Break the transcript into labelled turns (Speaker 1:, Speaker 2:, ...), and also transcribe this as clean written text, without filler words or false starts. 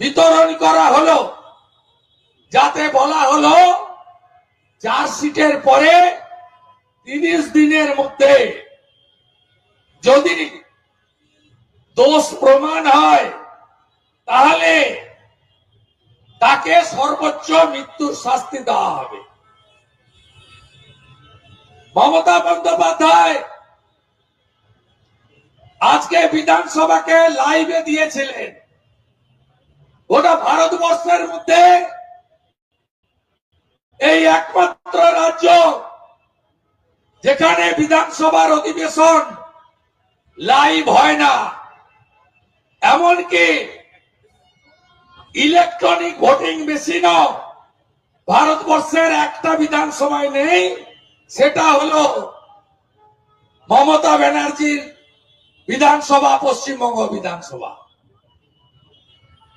Speaker 1: বিতরণ করা হলো, যাতে বলা হলো চার্জশিটের পরে 30 দিনের মধ্যে যদি দোষ প্রমাণ হয় তাহলে তাকে সর্বোচ্চ মৃত্যুর শাস্তি দেওয়া হবে। মমতা বন্দ্যোপাধ্যায় আজকে বিধানসভাকে লাইভে দিয়েছিলেন। গোটা ভারতবর্ষের মধ্যে এই একমাত্র রাজ্য যেখানে বিধানসভার অধিবেশন লাইভ হয় না, এমনকি ইলেকট্রনিক ভোটিং মেশিনও ভারতবর্ষের একটা বিধানসভায় নেই, সেটা হলো মমতা ব্যানার্জির বিধানসভা, পশ্চিমবঙ্গ বিধানসভা।